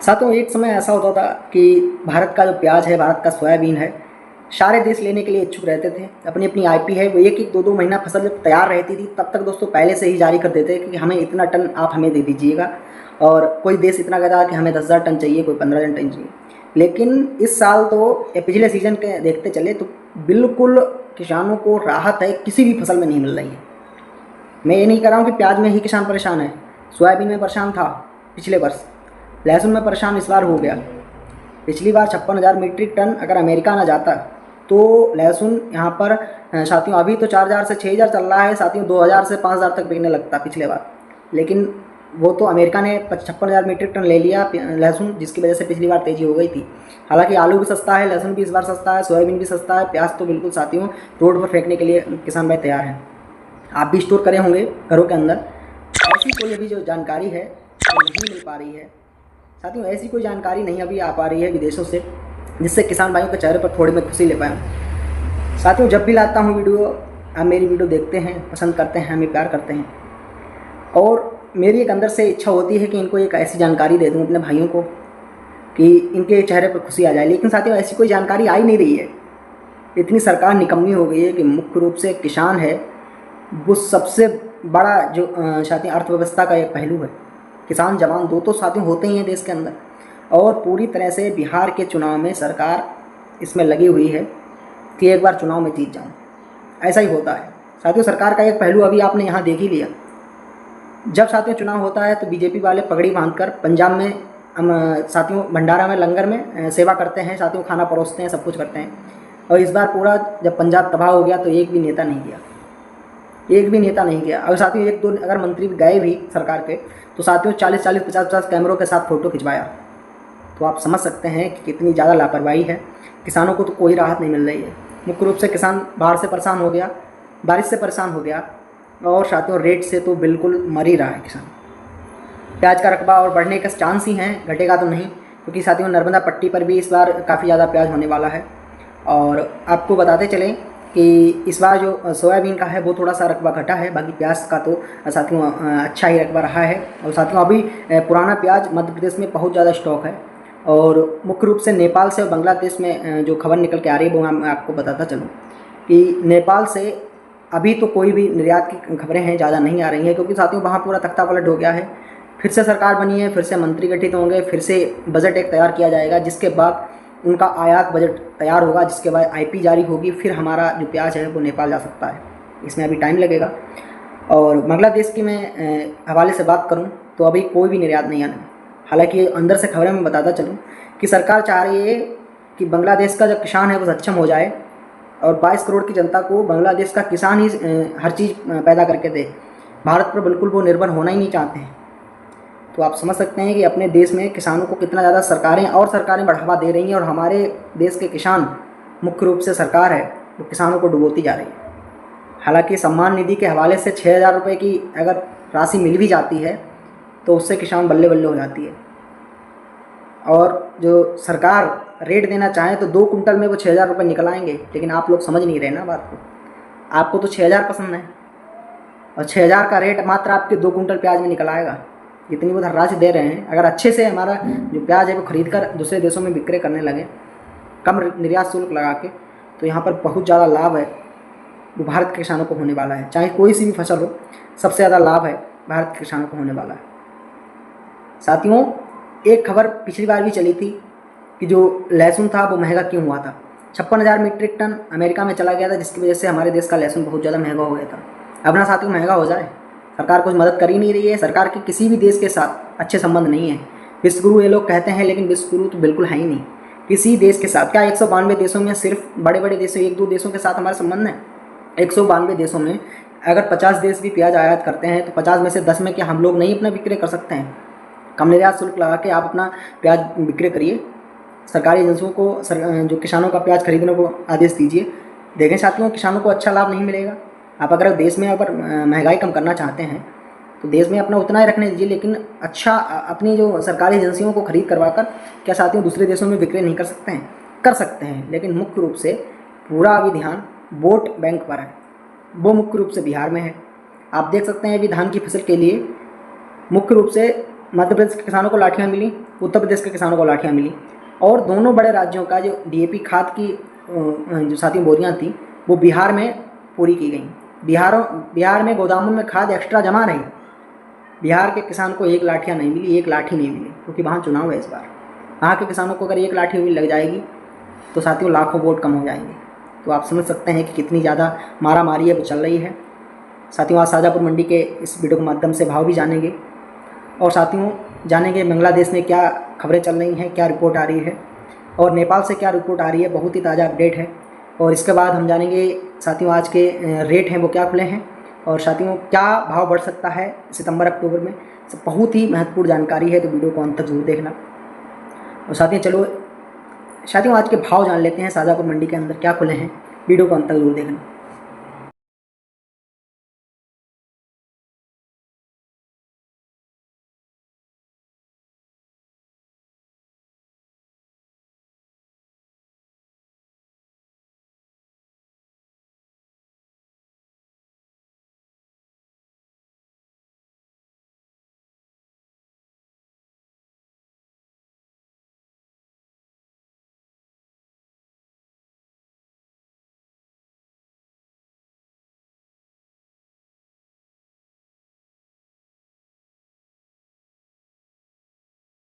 साथियों, एक समय ऐसा होता था कि भारत का जो प्याज है, भारत का सोयाबीन है, सारे देश लेने के लिए इच्छुक रहते थे। अपनी अपनी आईपी है, वो एक एक दो दो महीना फसल जब तैयार रहती थी तब तक दोस्तों पहले से ही जारी कर देते कि हमें इतना टन आप हमें दे दीजिएगा। और कोई देश इतना कहता कि हमें 10,000 टन चाहिए, कोई 15,000 टन चाहिए। लेकिन इस साल तो पिछले सीजन के देखते चले तो बिल्कुल किसानों को राहत है, किसी भी फसल में नहीं मिल रही है। मैं ये नहीं कह रहा हूँ कि प्याज में ही किसान परेशान है, सोयाबीन में परेशान था पिछले वर्ष, लहसुन में परेशान इस बार हो गया। पिछली बार 56,000 मीट्रिक टन अगर अमेरिका ना जाता तो लहसुन यहाँ पर साथियों अभी तो 4,000 से 6,000 चल रहा है साथियों, 2,000 से 5,000 तक बिकने लगता पिछले बार। लेकिन वो तो अमेरिका ने 56,000 मीट्रिक टन ले लिया लहसुन, जिसकी वजह से पिछली बार तेज़ी हो गई थी। हालांकि आलू भी सस्ता है, लहसुन भी इस बार सस्ता है, सोयाबीन भी सस्ता है, प्याज तो बिल्कुल साथियों रोड पर फेंकने के लिए किसान भाई तैयार हैं। आप भी स्टोर करे होंगे घरों के अंदर। ऐसी कोई अभी जो जानकारी है वो नहीं मिल पा रही है साथियों, ऐसी कोई जानकारी नहीं अभी आ पा रही है विदेशों से, जिससे किसान भाइयों के चेहरे पर थोड़ी मैं खुशी ले पाऊँ। साथियों, जब भी लाता हूँ वीडियो, आप मेरी वीडियो देखते हैं, पसंद करते हैं, हमें प्यार करते हैं, और मेरी एक अंदर से इच्छा होती है कि इनको एक ऐसी जानकारी दे दूँ अपने भाइयों को कि इनके चेहरे पर खुशी आ जाए। लेकिन साथियों ऐसी कोई जानकारी आ ही नहीं रही है। इतनी सरकार निकम्मी हो गई है कि मुख्य रूप से किसान है वो सबसे बड़ा जो साथियों अर्थव्यवस्था का एक पहलू है। किसान जवान दो तो साथियों होते ही हैं देश के अंदर, और पूरी तरह से बिहार के चुनाव में सरकार इसमें लगी हुई है कि एक बार चुनाव में जीत जाऊं। ऐसा ही होता है साथियों, सरकार का एक पहलू अभी आपने यहाँ देख ही लिया। जब साथियों चुनाव होता है तो बीजेपी वाले पगड़ी बांधकर पंजाब में हम साथियों भंडारा में लंगर में सेवा करते हैं साथियों, खाना परोसते हैं, सब कुछ करते हैं। और इस बार पूरा जब पंजाब तबाह हो गया तो एक भी नेता नहीं गया, एक भी नेता नहीं गया। अगर साथियों एक दो अगर मंत्री गए भी सरकार के तो साथियों 40-40, 50-50 कैमरों के साथ फ़ोटो खिंचवाया। तो आप समझ सकते हैं कि कितनी ज़्यादा लापरवाही है। किसानों को तो कोई राहत नहीं मिल रही है। मुख्य रूप से किसान बाढ़ से परेशान हो गया, बारिश से परेशान हो गया, और साथियों रेट से तो बिल्कुल मर ही रहा है किसान। प्याज का रकबा और बढ़ने का चांस ही हैं, घटेगा तो नहीं, क्योंकि साथियों नर्मदा पट्टी पर भी इस बार काफ़ी ज़्यादा प्याज होने वाला है। और आपको बताते चलें कि इस बार जो सोयाबीन का है वो थोड़ा सा रकबा घटा है, बाकी प्याज का तो साथियों अच्छा ही रकबा रहा है। और साथियों अभी पुराना प्याज मध्य प्रदेश में बहुत ज़्यादा स्टॉक है, और मुख्य रूप से नेपाल से और बांग्लादेश में जो खबर निकल के आ रही है वो मैं आपको बताता चलूँ कि नेपाल से अभी तो कोई भी निर्यात की खबरें हैं ज़्यादा नहीं आ रही हैं, क्योंकि साथियों वहाँ पूरा तख्ता पलट हो गया है। फिर से सरकार बनी है, फिर से मंत्री गठित होंगे, फिर से बजट एक तैयार किया जाएगा, जिसके बाद उनका आयात बजट तैयार होगा, जिसके बाद आईपी जारी होगी, फिर हमारा जो प्याज है वो नेपाल जा सकता है। इसमें अभी टाइम लगेगा। और बांग्लादेश की मैं हवाले से बात करूं तो अभी कोई भी निर्यात नहीं आना। हालांकि अंदर से खबरें मैं बताता चलूं कि सरकार चाह रही है कि बांग्लादेश का जो किसान है वो सक्षम हो जाए, और 22 करोड़ की जनता को बांग्लादेश का किसान ही हर चीज़ पैदा करके दे। भारत पर बिल्कुल वो निर्भर होना ही नहीं चाहते हैं। तो आप समझ सकते हैं कि अपने देश में किसानों को कितना ज़्यादा सरकारें बढ़ावा दे रही हैं, और हमारे देश के किसान मुख्य रूप से सरकार है वो किसानों को डुबोती जा रही है। हालांकि सम्मान निधि के हवाले से 6,000 रुपये की अगर राशि मिल भी जाती है तो उससे किसान बल्ले बल्ले हो जाती है। और जो सरकार रेट देना चाहे तो 2 कुंटल में वो 6,000 रुपये निकल आएंगे, लेकिन आप लोग समझ नहीं रहे ना बात को। आपको तो 6,000 पसंद है, और 6,000 का रेट मात्र आपके 2 कुंटल प्याज में निकल आएगा। जितनी वो धनराशि दे रहे हैं, अगर अच्छे से हमारा जो प्याज है वो खरीद कर दूसरे देशों में विक्रय करने लगे कम निर्यात शुल्क लगा के, तो यहाँ पर बहुत ज़्यादा लाभ है वो भारत के किसानों को होने वाला है। चाहे कोई सी भी फसल हो, सबसे ज़्यादा लाभ है भारत के किसानों को होने वाला है। साथियों एक खबर पिछली बार भी चली थी कि जो लहसुन था वो महंगा क्यों हुआ था। 56,000 मीट्रिक टन अमेरिका में चला गया था, जिसकी वजह से हमारे देश का लहसुन बहुत ज़्यादा महंगा हो गया था। अब ना साथियों महंगा हो जाए, सरकार कुछ मदद कर ही नहीं रही है। सरकार के किसी भी देश के साथ अच्छे संबंध नहीं है। विश्वगुरु ये लोग कहते हैं, लेकिन विश्वगुरु तो बिल्कुल है ही नहीं किसी देश के साथ। क्या 192 देशों में सिर्फ बड़े बड़े देशों 1-2 देशों के साथ हमारा संबंध है? 192 देशों में अगर 50 देश भी प्याज आयात करते हैं तो 50 में से 10 में क्या हम लोग नहीं अपना विक्रय कर सकते हैं? कम निर्यात शुल्क लगा के आप अपना प्याज विक्रय करिए, सरकारी एजेंसियों को जो किसानों का प्याज खरीदने को आदेश दीजिए। देखें साथियों किसानों को अच्छा लाभ नहीं मिलेगा। आप अगर देश में अगर महंगाई कम करना चाहते हैं तो देश में अपना उतना ही रखने दीजिए, लेकिन अच्छा अपनी जो सरकारी एजेंसियों को खरीद करवा कर क्या साथियों दूसरे देशों में विक्रय नहीं कर सकते हैं? कर सकते हैं, लेकिन मुख्य रूप से पूरा अभी ध्यान वोट बैंक पर है, वो मुख्य रूप से बिहार में है। आप देख सकते हैं अभी धान की फसल के लिए मुख्य रूप से मध्य प्रदेश के किसानों को लाठियाँ मिली, उत्तर प्रदेश के किसानों को लाठियाँ मिली, और दोनों बड़े राज्यों का जो डीएपी खाद की जो साथियों बोरियां थी वो बिहार में पूरी की गई। बिहार में गोदामों में खाद एक्स्ट्रा जमा रही। बिहार के किसान को एक लाठियाँ नहीं मिली, एक लाठी नहीं मिली, क्योंकि वहाँ चुनाव है इस बार। वहाँ के किसानों को अगर एक लाठी भी लग जाएगी तो साथियों लाखों वोट कम हो जाएंगे। तो आप समझ सकते हैं कि कितनी ज़्यादा मारामारी अब चल रही है। साथियों आज शाजापुर मंडी के इस वीडियो के माध्यम से भाव भी जानेंगे, और साथियों जानेंगे बांग्लादेश में क्या खबरें चल रही हैं, क्या रिपोर्ट आ रही है, और नेपाल से क्या रिपोर्ट आ रही है, बहुत ही ताज़ा अपडेट है। और इसके बाद हम जानेंगे साथियों आज के रेट हैं वो क्या खुले हैं, और साथियों क्या भाव बढ़ सकता है सितंबर अक्टूबर में। बहुत ही महत्वपूर्ण जानकारी है, तो वीडियो को अंत तक जरूर देखना। और साथियों आज के भाव जान लेते हैं, शाजापुर मंडी के अंदर क्या खुले हैं, वीडियो को अंत तक जरूर देखना।